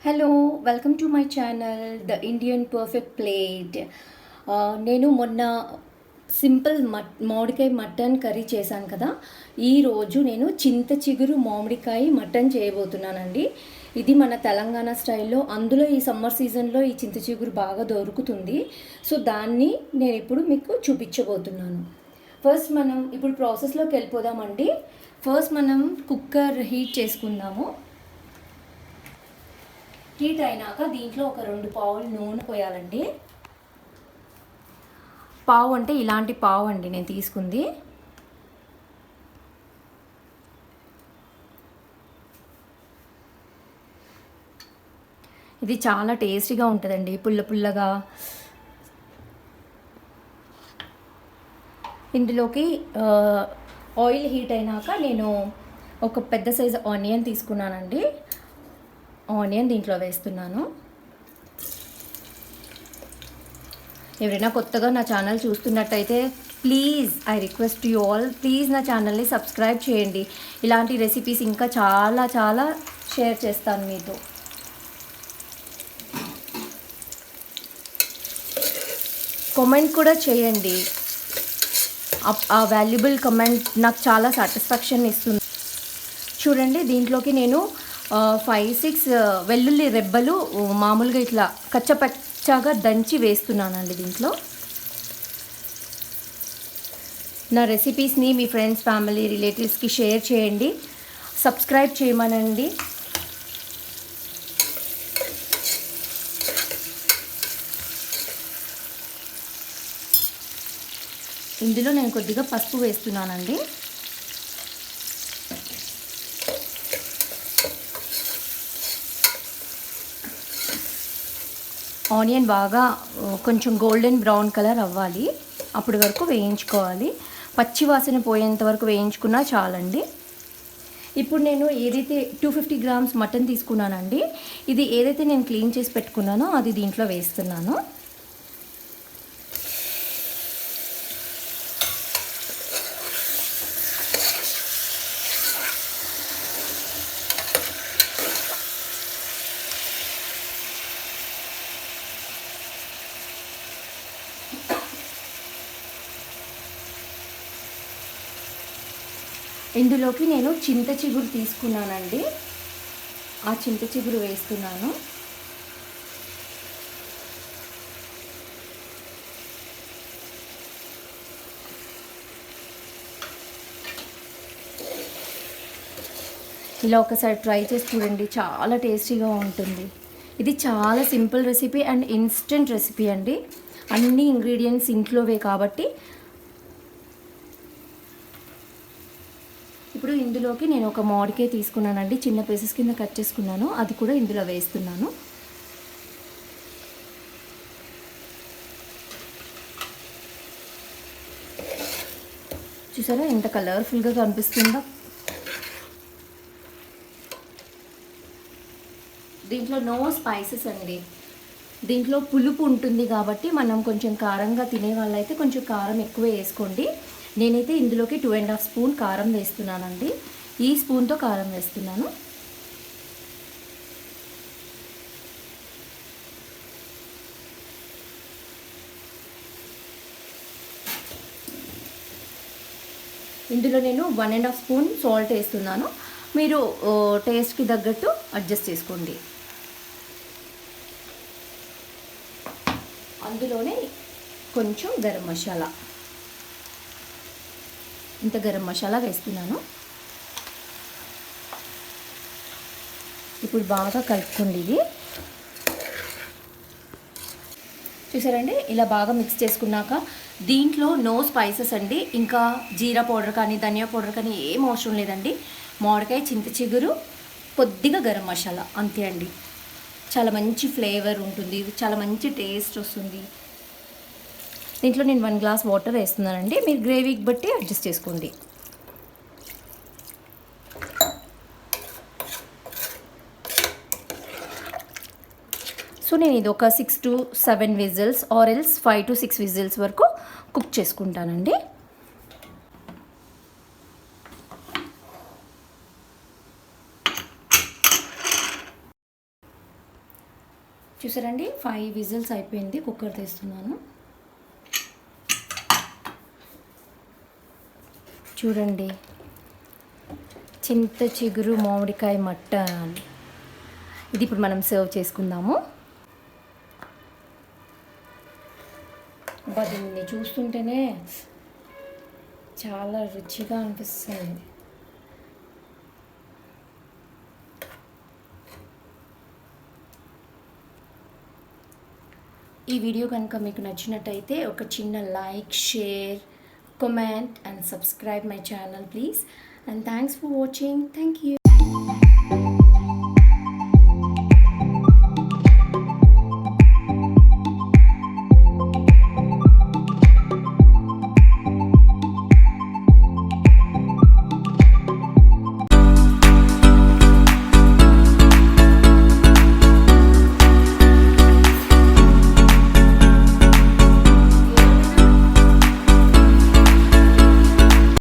Hello welcome to my channel the Indian perfect plate. నేను మొన్న simple మామిడికాయ mutton curry చేశాను కదా. ఈరోజు నేను చింత చిగురు మామిడికాయ మటన్ చేయబోతున్నానండి. ఇది మన తెలంగాణ స్టైల్లో, అందులో ఈ సమ్మర్ సీజన్లో ఈ చింత చిగురు బాగా దొరుకుతుంది. సో దాన్ని నేను ఇప్పుడు మీకు చూపించబోతున్నాను. ఫస్ట్ మనం ఇప్పుడు ప్రాసెస్లోకి వెళ్ళిపోదామండి. ఫస్ట్ మనం కుక్కర్ హీట్ చేసుకుందాము. హీట్ అయినాక దీంట్లో ఒక 2 పావులు నూనె పోయాలండి. పావు అంటే ఇలాంటి పావు అండి నేను తీసుకుంది. ఇది చాలా టేస్టీగా ఉంటుందండి, పుల్ల పుల్లగా. ఇందులోకి ఆయిల్ హీట్ అయినాక నేను ఒక పెద్ద సైజు ఆనియన్ తీసుకున్నానండి. ఆనియన్ దీంట్లో వేస్తున్నాను. ఎవరైనా కొత్తగా నా ఛానల్ చూస్తున్నట్టయితే please I request you all, please నా ఛానల్ని సబ్స్క్రైబ్ చేయండి. ఇలాంటి రెసిపీస్ ఇంకా చాలా చాలా షేర్ చేస్తాను మీతో. కామెంట్ కూడా చేయండి. ఆ వాల్యుబుల్ కమెంట్ నాకు చాలా సాటిస్ఫాక్షన్ ఇస్తుంది. చూడండి, దీంట్లోకి నేను 5-6 వెల్లుల్లి రెబ్బలు మామూలుగా ఇట్లా కచ్చపచ్చగా దంచి వేస్తున్నానండి. దీంట్లో నా రెసిపీస్ని మీ ఫ్రెండ్స్, ఫ్యామిలీ, రిలేటివ్స్కి షేర్ చేయండి. సబ్స్క్రైబ్ చేయమనండి. ఇందులో నేను కొద్దిగా పసుపు వేస్తున్నానండి. ఆనియన్ బాగా కొంచెం గోల్డెన్ బ్రౌన్ కలర్ అవ్వాలి, అప్పటి వరకు వేయించుకోవాలి. పచ్చి వాసన పోయేంత వరకు వేయించుకున్నా చాలండి. ఇప్పుడు నేను ఏదైతే 250 గ్రామ్స్ మటన్ తీసుకున్నానండి, ఇది ఏదైతే నేను క్లీన్ చేసి పెట్టుకున్నానో అది దీంట్లో వేస్తున్నాను. ఇందులోకి నేను చింత చిగురు తీసుకున్నానండి, ఆ చింత చిగురు వేస్తున్నాను. ఇలా ఒకసారి ట్రై చేసి చూడండి, చాలా టేస్టీగా ఉంటుంది. ఇది చాలా simple recipe and instant recipe అండి. అన్ని ఇంగ్రీడియంట్స్ ఇంట్లోవే కాబట్టి. ఇప్పుడు ఇందులోకి నేను ఒక మామిడికాయ తీసుకున్నానండి, చిన్న పీసెస్ కింద కట్ చేసుకున్నాను, అది కూడా ఇందులో వేస్తున్నాను. చూసారా ఎంత కలర్ఫుల్గా కనిపిస్తుందో. దీంట్లో నో స్పైసెస్ అండి. దీంట్లో పులుపు ఉంటుంది కాబట్టి మనం కొంచెం కారంగా తినే వాళ్ళైతే కొంచెం కారం ఎక్కువ వేసుకోండి. నేనైతే ఇందులోకి 2.5 స్పూన్ కారం వేస్తున్నానండి. ఈ స్పూన్తో కారం వేస్తున్నాను. ఇందులో నేను 1.5 స్పూన్ సాల్ట్ వేస్తున్నాను. మీరు టేస్ట్కి తగ్గట్టు అడ్జస్ట్ చేసుకోండి. అందులోనే కొంచెం గరం మసాలా, ఇంత గరం మసాలా వేస్తున్నాను. ఇప్పుడు బాగా కలుపుకోండి. ఇది చూసారండి, ఇలా బాగా మిక్స్ చేసుకున్నాక దీంట్లో నో స్పైసెస్ అండి. ఇంకా జీరా పౌడర్ కానీ ధనియా పౌడర్ కానీ ఏం అవసరం లేదండి. మామిడికాయ, చింత చిగురు, కొద్దిగా గరం మసాలా, అంతే అండి. చాలా మంచి ఫ్లేవర్ ఉంటుంది, చాలా మంచి టేస్ట్ వస్తుంది. దీంట్లో నేను 1 గ్లాస్ వాటర్ వేస్తున్నానండి. మీరు గ్రేవీకి బట్టి అడ్జస్ట్ చేసుకోండి. సో నేను ఇది ఒక 6 to 7 whistles or else 5 to 6 whistles వరకు కుక్ చేసుకుంటానండి. చూసారండి 5 విజిల్స్ అయిపోయింది. కుక్కర్ తీస్తున్నాను. చూడండి, చింత చిగురు మామిడికాయ మటన్. ఇది ఇప్పుడు మనం సర్వ్ చేసుకుందాము. దీన్ని చూస్తుంటేనే చాలా రుచిగా అనిపిస్తుంది. ఈ వీడియో కనుక మీకు నచ్చినట్టయితే ఒక చిన్న like, share, comment and subscribe my channel please, and thanks for watching. Thank you.